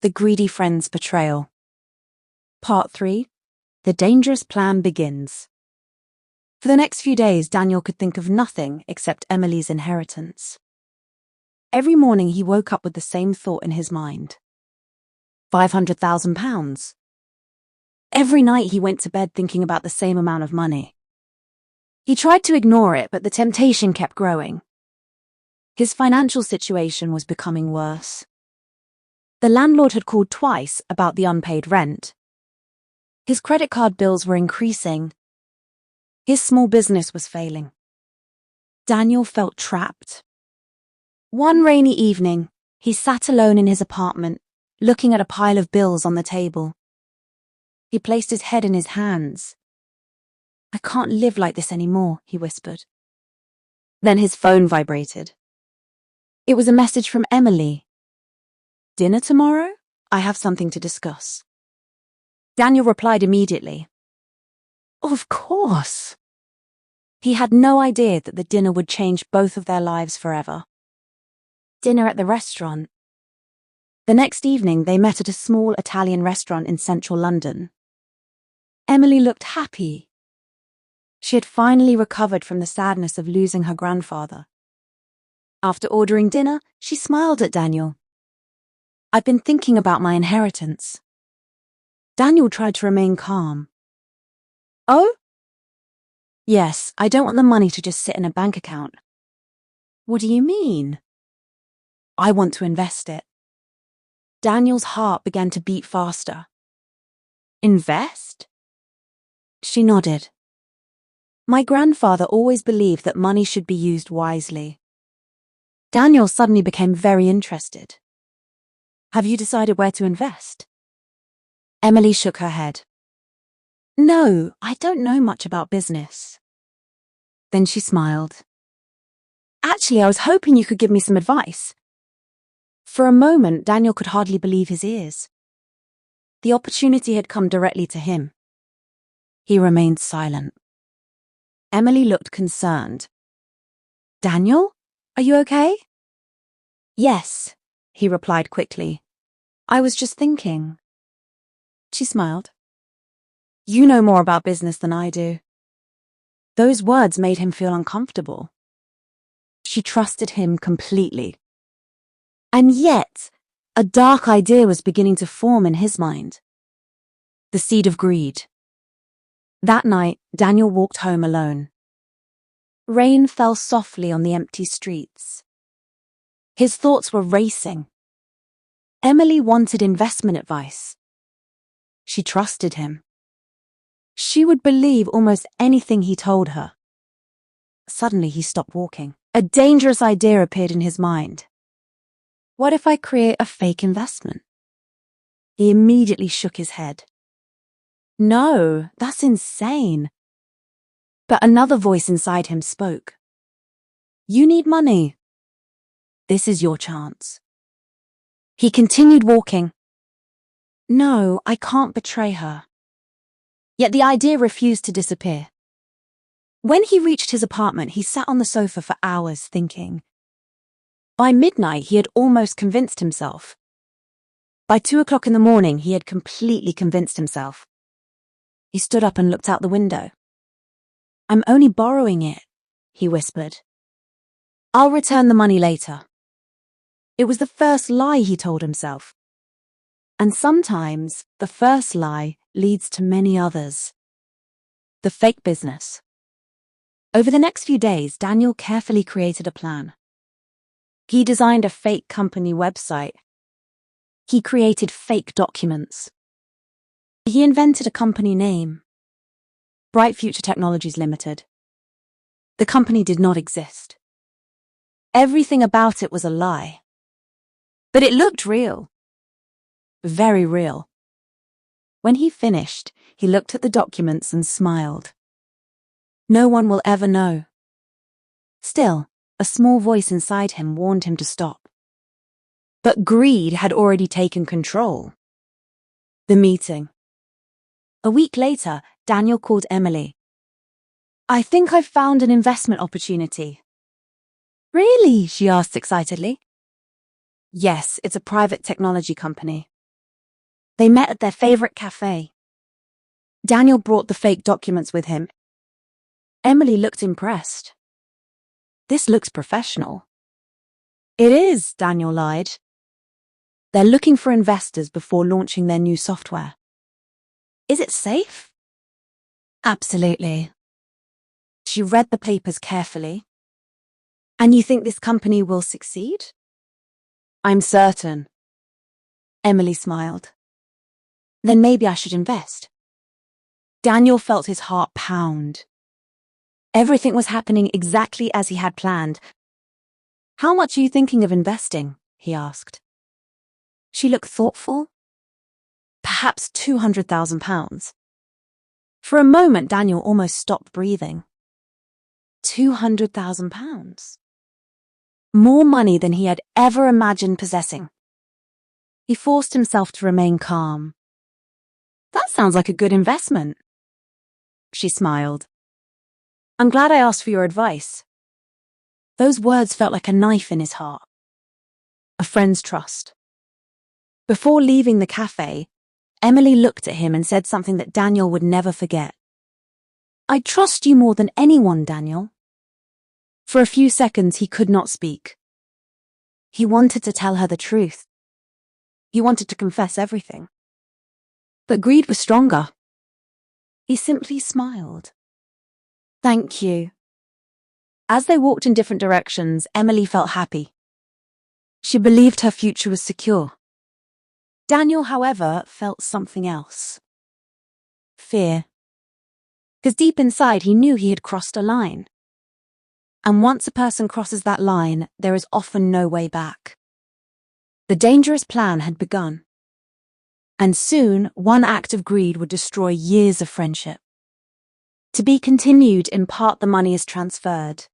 The Greedy Friend's Betrayal. Part 3. The Dangerous Plan Begins. For the next few days, Daniel could think of nothing except Emily's inheritance. Every morning he woke up with the same thought in his mind. £500,000. Every night he went to bed thinking about the same amount of money. He tried to ignore it, but the temptation kept growing. His financial situation was becoming worse. The landlord had called twice about the unpaid rent. His credit card bills were increasing. His small business was failing. Daniel felt trapped. One rainy evening, he sat alone in his apartment, looking at a pile of bills on the table. He placed his head in his hands. "I can't live like this anymore," he whispered. Then his phone vibrated. It was a message from Emily. "Dinner tomorrow? I have something to discuss." Daniel replied immediately. Of course. He had no idea that the dinner would change both of their lives forever. Dinner at the restaurant. The next evening, they met at a small Italian restaurant in central London. Emily looked happy. She had finally recovered from the sadness of losing her grandfather. After ordering dinner, she smiled at Daniel. "I've been thinking about my inheritance." Daniel tried to remain calm. "Oh? Yes, I don't want the money to just sit in a bank account." "What do you mean?" "I want to invest it." Daniel's heart began to beat faster. "Invest?" She nodded. "My grandfather always believed that money should be used wisely." Daniel suddenly became very interested. "Have you decided where to invest?" Emily shook her head. "No, I don't know much about business." Then she smiled. "Actually, I was hoping you could give me some advice." For a moment, Daniel could hardly believe his ears. The opportunity had come directly to him. He remained silent. Emily looked concerned. "Daniel, are you okay?" "Yes," he replied quickly. "I was just thinking." She smiled. "You know more about business than I do." Those words made him feel uncomfortable. She trusted him completely. And yet, a dark idea was beginning to form in his mind. The seed of greed. That night, Daniel walked home alone. Rain fell softly on the empty streets. His thoughts were racing. Emily wanted investment advice. She trusted him. She would believe almost anything he told her. Suddenly he stopped walking. A dangerous idea appeared in his mind. What if I create a fake investment? He immediately shook his head. No, that's insane. But another voice inside him spoke. You need money. This is your chance. He continued walking. No, I can't betray her. Yet the idea refused to disappear. When he reached his apartment, he sat on the sofa for hours thinking. By midnight, he had almost convinced himself. By 2 o'clock in the morning, he had completely convinced himself. He stood up and looked out the window. I'm only borrowing it, he whispered. I'll return the money later. It was the first lie he told himself. And sometimes the first lie leads to many others. The fake business. Over the next few days, Daniel carefully created a plan. He designed a fake company website. He created fake documents. He invented a company name. Bright Future Technologies Limited. The company did not exist. Everything about it was a lie. But it looked real. Very real. When he finished, he looked at the documents and smiled. No one will ever know. Still, a small voice inside him warned him to stop. But greed had already taken control. The meeting. A week later, Daniel called Emily. I think I've found an investment opportunity. Really? She asked excitedly. Yes, it's a private technology company. They met at their favorite cafe. Daniel brought the fake documents with him. Emily looked impressed. This looks professional. It is, Daniel lied. They're looking for investors before launching their new software. Is it safe? Absolutely. She read the papers carefully. And you think this company will succeed? I'm certain. Emily smiled. Then maybe I should invest. Daniel felt his heart pound. Everything was happening exactly as he had planned. How much are you thinking of investing? He asked. She looked thoughtful. Perhaps £200,000. For a moment, Daniel almost stopped breathing. £200,000. More money than he had ever imagined possessing. He forced himself to remain calm. That sounds like a good investment. She smiled. I'm glad I asked for your advice. Those words felt like a knife in his heart. A friend's trust. Before leaving the cafe, Emily looked at him and said something that Daniel would never forget. I trust you more than anyone, Daniel. For a few seconds, he could not speak. He wanted to tell her the truth. He wanted to confess everything. But greed was stronger. He simply smiled. Thank you. As they walked in different directions, Emily felt happy. She believed her future was secure. Daniel, however, felt something else. Fear. Because deep inside he knew he had crossed a line. And once a person crosses that line, there is often no way back. The dangerous plan had begun. And soon, one act of greed would destroy years of friendship. To be continued in part the money is transferred.